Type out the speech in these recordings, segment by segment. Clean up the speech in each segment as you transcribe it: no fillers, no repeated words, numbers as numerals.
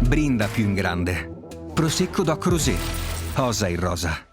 Brinda più in grande. Prosecco Doc Rosé. Osa in rosa.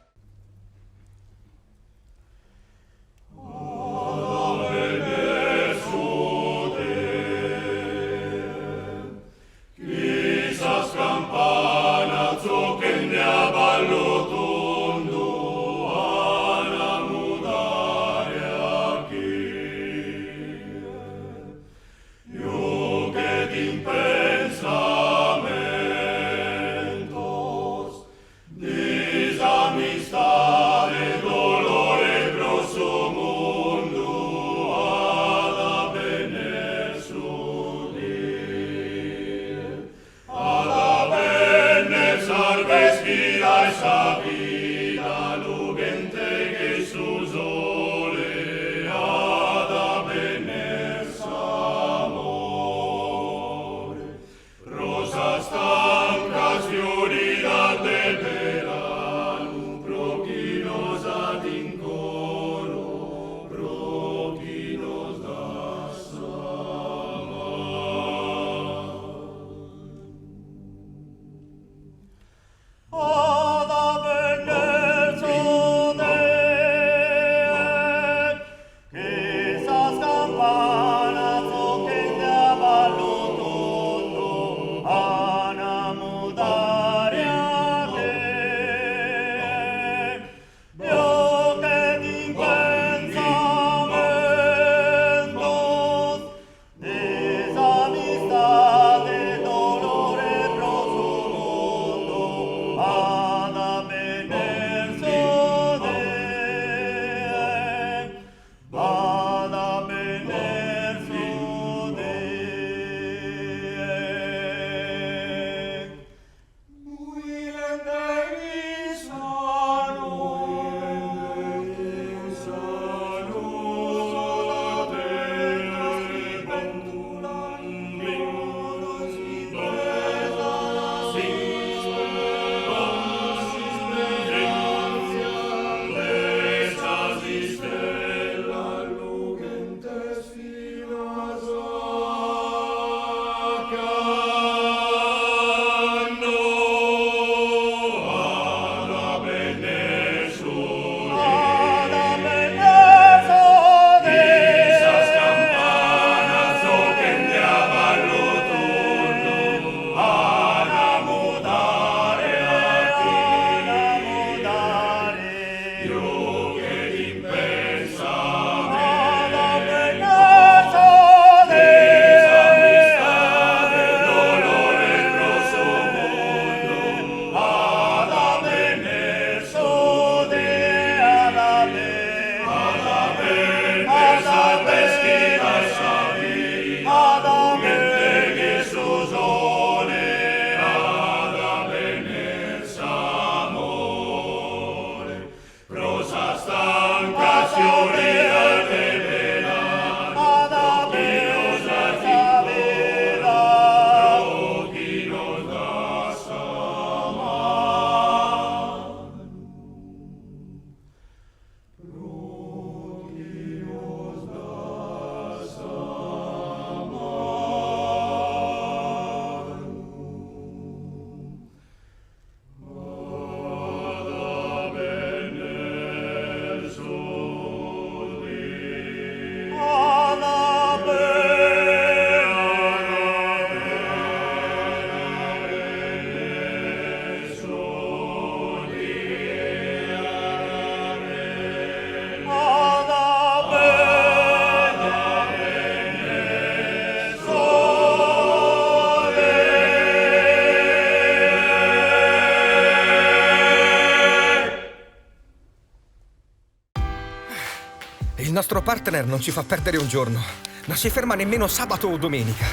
Il nostro partner non ci fa perdere un giorno, non si ferma nemmeno sabato o domenica.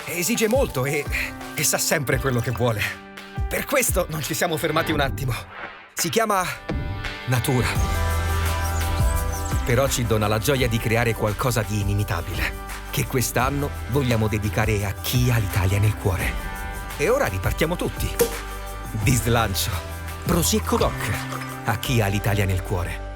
Esige molto e sa sempre quello che vuole. Per questo non ci siamo fermati un attimo. Si chiama natura. Però ci dona la gioia di creare qualcosa di inimitabile, che quest'anno vogliamo dedicare a chi ha l'Italia nel cuore. E ora ripartiamo tutti. Di slancio. Prosecco Doc. A chi ha l'Italia nel cuore.